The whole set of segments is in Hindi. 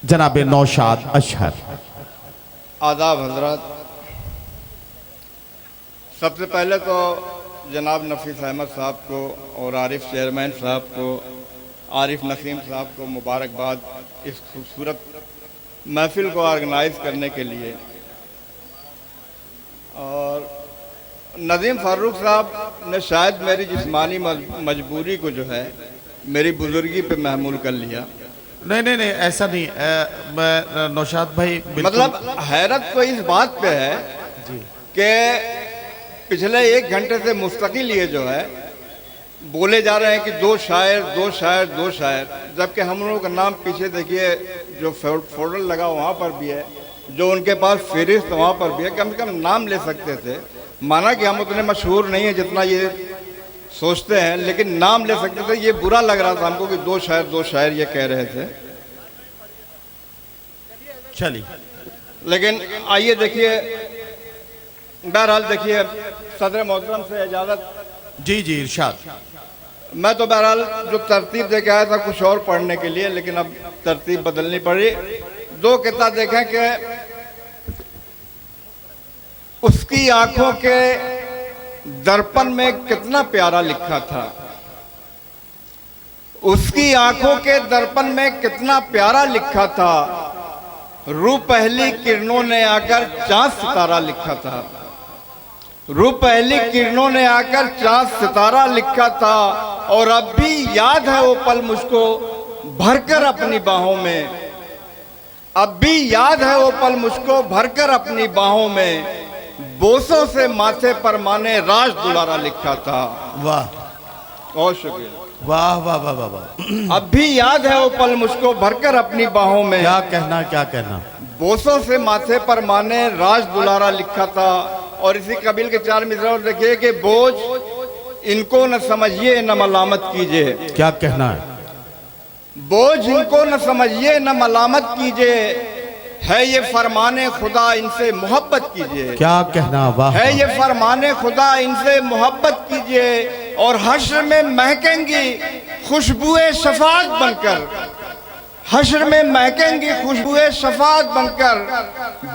जनाब नौशाद अशहर। आदाब हजरत। सबसे पहले तो जनाब नफीस अहमद साहब को और आरिफ चेयरमैन साहब को, आरिफ नसीम साहब को मुबारकबाद इस खूबसूरत महफिल को ऑर्गेनाइज करने के लिए। और नदीम फारूक साहब ने शायद मेरी जिस्मानी मजबूरी को जो है मेरी बुजुर्गी पे महमूल कर लिया। नहीं ऐसा नहीं। मैं नौशाद भाई मतलब हैरत तो इस बात पे है कि पिछले 1 घंटे से मुस्तकिल ये जो है बोले जा रहे हैं कि दो शायर, जबकि हम लोगों का नाम पीछे देखिए जो फोल्डर लगा वहाँ पर भी है, जो उनके पास फहरिस्त वहाँ पर भी है। कम से कम नाम ले सकते थे। माना कि हम उतने मशहूर नहीं हैं जितना ये सोचते हैं, लेकिन नाम ले सकते थे। ये बुरा लग रहा था हमको कि दो शायर ये कह रहे थे। चलिए, लेकिन आइए देखिए, बहरहाल देखिए, सदर मोहतरम से इजाज़त। जी इरशाद। मैं तो बहरहाल जो तरतीब दे के आया था कुछ और पढ़ने के लिए, लेकिन अब तरतीब बदलनी पड़ी। 2 किताब देखें कि उसकी आंखों के दर्पण में कितना प्यारा लिखा था। उसकी आंखों के दर्पण में कितना प्यारा लिखा था। रूह पहली किरणों ने आकर चांद सितारा लिखा था। रूह पहली किरणों ने आकर चांद सितारा लिखा था। और अब भी याद है वो पल मुझको भरकर अपनी बाहों में। अब भी याद है वो पल मुझको भरकर अपनी बाहों में। बोसों से माथे पर माने राज दुलारा लिखा था। वाह, बहुत शुक्रिया। वाह वाह वाह वाह वाह। अब भी याद है वो पल मुझको भरकर अपनी बाहों में। क्या कहना। बोसों से माथे पर माने राज दुलारा लिखा था। और इसी कबील के 4 मिसरे और देखिए कि बोझ इनको न समझिए न मलामत कीजिए। क्या कहना है? बोझ इनको न समझिए न मलामत कीजिए। है ये फरमाने खुदा इनसे मोहब्बत कीजिए। क्या कहना? वाह। है ये फरमाने खुदा इनसे मोहब्बत कीजिए। और हश्र में महकेंगी खुशबुए शफात बनकर। हश्र में महकेंगी खुशबुए शफात बनकर।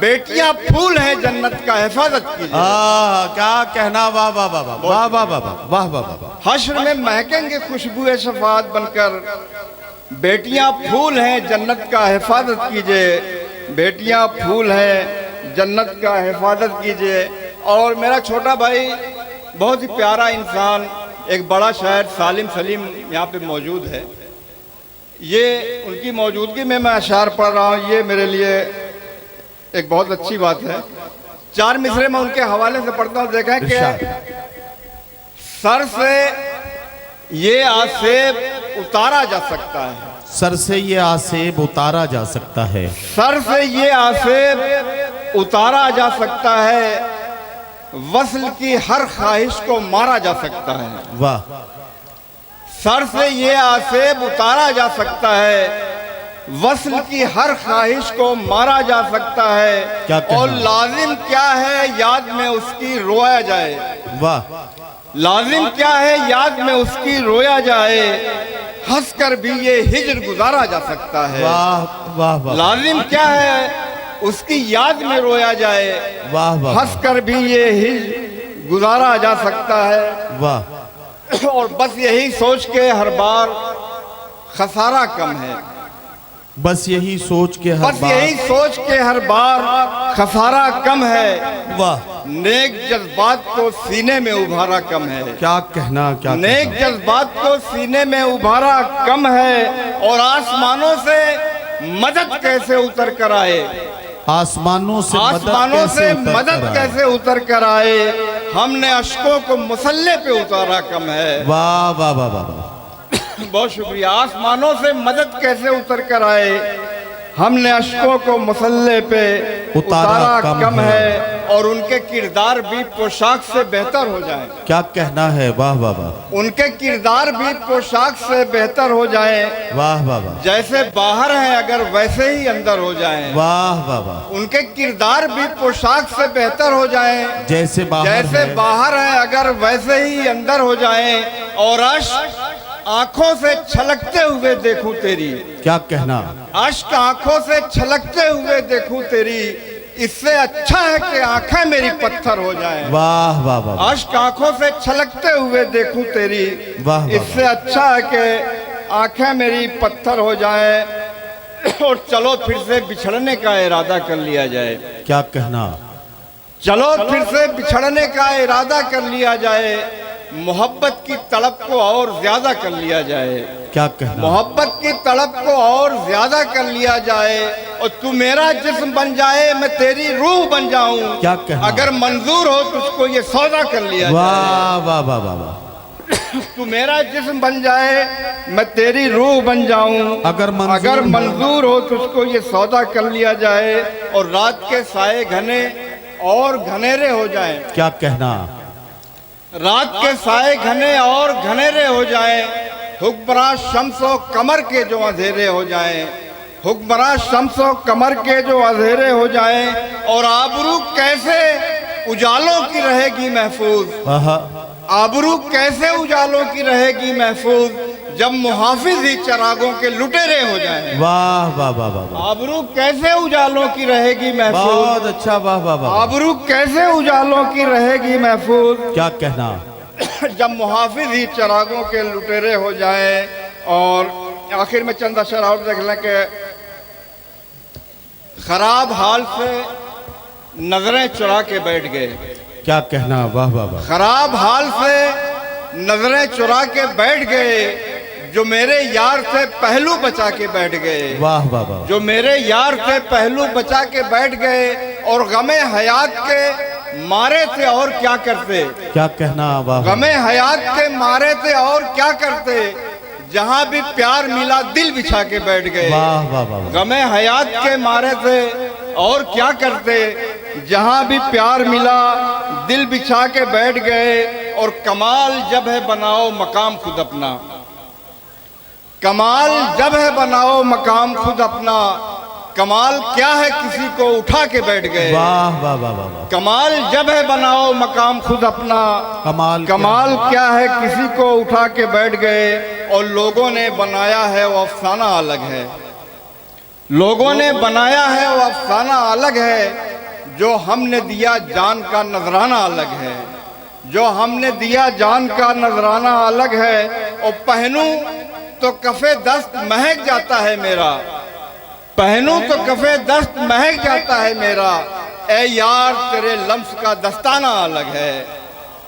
बेटियां फूल हैं जन्नत का, हिफाजत कीजिए। क्या कहना? वाह वाह वाह वाह वाह वाह वाह वाह वाह वाह। हश्र में महकेंगे खुशबुए शफात बनकर। बेटियां फूल हैं जन्नत का, हिफाजत कीजिए। बेटियां फूल हैं जन्नत का, हिफाजत कीजिए। और मेरा छोटा भाई बहुत ही प्यारा इंसान, एक बड़ा शायर सालिम सलीम यहाँ पे मौजूद है। ये उनकी मौजूदगी में मैं अशार पढ़ रहा हूँ, ये मेरे लिए एक बहुत अच्छी बात है। 4 मिसरे में उनके हवाले से पढ़ता हूँ। देखा कि सर से ये आसेब उतारा जा सकता है। सर से ये आसेब उतारा जा सकता है। सर से ये आसेब उतारा जा सकता है। वस्ल की हर ख्वाहिश को मारा जा सकता है। वाह। सर से ये आसेब उतारा जा सकता है। वस्ल की हर ख्वाहिश को मारा जा सकता है। क्या और लाजिम क्या है याद में उसकी रोया जाए। वाह। लाजिम क्या है याद में उसकी रोया जाए। हंसकर भी ये हिज्र गुजारा जा सकता है। वाह वाह वाह। लाजिम क्या है उसकी याद में रोया जाए। वाह वाह। हंसकर भी ये हिज्र गुजारा जा सकता है। वाह। और बस यही सोच के हर बार खसारा कम है। बस यही सोच के हर बार खसारा कम है। वाह। नेक जज्बात को सीने में उभारा कम है। क्या कहना? नेक जज्बात को सीने में उभारा कम है। और आसमानों से मदद कैसे उतर कर आए। आसमानों से मदद कैसे उतर कर आए। हमने अश्कों को मुसल्ले पे उतारा कम है। वाह वाह वाह वाह। बहुत शुक्रिया। आसमानों से मदद कैसे उतर कर आए। हमने अश्कों को मुसल्ले पे उतारा कम है। और उनके किरदार भी पोशाक से बेहतर हो जाए। क्या कहना है? वाह वाह वाह। उनके किरदार भी पोशाक से बेहतर हो जाए। वाह वाह वाह। जैसे बाहर हैं अगर वैसे ही अंदर हो जाएं। वाह वाह वाह। उनके किरदार भी पोशाक से बेहतर हो जाएं। जैसे बाहर है अगर वैसे ही अंदर हो जाएं। और अश्क आंखों से छलकते हुए देखूं तेरी, क्या कहना, अश्क आंखों से छलकते हुए देखूं तेरी, इससे अच्छा है कि आंखें मेरी पत्थर हो जाएं। वाह वाह वाह, अश्क आंखों से छलकते हुए देखूं तेरी, वाह वाह, इससे अच्छा है कि आंखें मेरी पत्थर हो जाएं। और चलो फिर से बिछड़ने का इरादा कर लिया जाए, क्या कहना, चलो फिर से बिछड़ने का इरादा कर लिया जाए, मोहब्बत की तड़प को और ज्यादा कर लिया जाए, क्या कहना, मोहब्बत की तड़प को और ज्यादा कर लिया जाए, और तू मेरा जिस्म बन जाए, मैं तेरी रूह बन जाऊं, क्या कहना, अगर मंजूर हो तुझको ये सौदा कर लिया जाए। वाह वाह वाह वाह वाह, तू मेरा जिस्म बन जाए, मैं तेरी रूह बन जाऊं, अगर मंजूर हो तुझको ये सौदा कर लिया जाए, और रात के साए घने और घनेरे हो जाएं, क्या कहना, रात के साए घने और घनेरे हो जाएं, हुक्मरान शम्सो कमर के जो अंधेरे हो जाएं, हुक्मरान शम्सो कमर के जो अंधेरे हो जाएं, और आबरू कैसे उजालों की रहेगी महफूज, आबरू कैसे उजालों की रहेगी महफूज, जब मुहाफिज ही चरागों के लुटेरे हो जाएं। वाह वाह वाह वाह, आबरू कैसे उजालों की रहेगी महफूज, बहुत अच्छा, वाह वाह वाह, आबरू कैसे उजालों की रहेगी महफूज, क्या कहना, जब मुहाफिज ही चरागों के लुटेरे हो जाएं। और आखिर में चंद अशर और देख लें कि खराब हाल से नजरें चुरा के बैठ गए, क्या कहना, वाह वाह वाह, खराब हाल से नजरें चुरा के बैठ गए, जो मेरे यार से पहलू बचा के बैठ गए, वाह वाह वाह, जो मेरे यार से पहलू बचा के बैठ गए, और गमे हयात के मारे थे और क्या करते, क्या कहना, वाह, गमे हयात के मारे थे और क्या करते, जहां भी प्यार मिला दिल बिछा के बैठ गए, वाह वाह वाह, गमे हयात के मारे थे और क्या करते, जहां भी प्यार मिला दिल बिछा के बैठ गए। और कमाल जब है बनाओ मकाम खुद अपना, कमाल जब है बनाओ मकाम खुद अपना, कमाल क्या है किसी को उठा के बैठ गए, वाह वाह वाह वाह, कमाल जब है बनाओ मकाम खुद अपना, कमाल क्या है किसी को उठा के बैठ गए। और लोगों ने बनाया है वो अफसाना अलग है, लोगों ने बनाया है वो अफसाना अलग है, जो हमने दिया जान का नजराना अलग है, जो हमने दिया जान का नजराना अलग है। और पहनूं तो कफे दस्त महक जाता है मेरा, पहनूं तो कफे दस्त महक जाता है मेरा, ए यार तेरे लम्स का दस्ताना अलग है,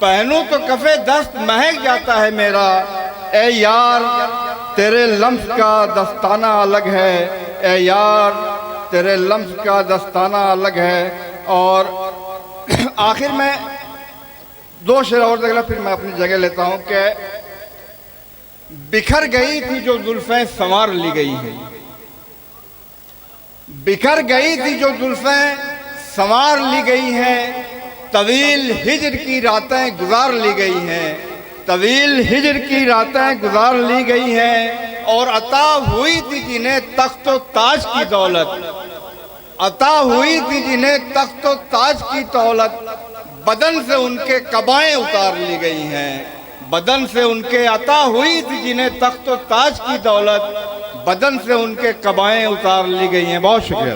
पहनूं तो कफे दस्त महक जाता है मेरा, ए यार तेरे लम्स का दस्ताना अलग है, ए यार तेरे लम्स का दस्ताना अलग है। और आखिर में दो शेर और देख ला, फिर मैं अपनी जगह लेता हूं कि बिखर गई थी जो जुल्फें संवार ली गई है, बिखर गई थी जो जुल्फें संवार ली गई हैं, तवील हिजर की रातें गुजार ली गई हैं, तवील हिजर की रातें गुजार ली गई हैं। और अता हुई थी जिन्हें तख्त व ताज की दौलत, अता हुई थी जिन्हें तख्त व ताज की दौलत, बदन से उनके कबाएं उतार ली गई हैं, बदन से उनके अता हुई थी जिन्हें तख्त व ताज की दौलत, बदन से उनके कबाएं उतार ली गई हैं। बहुत शुक्रिया।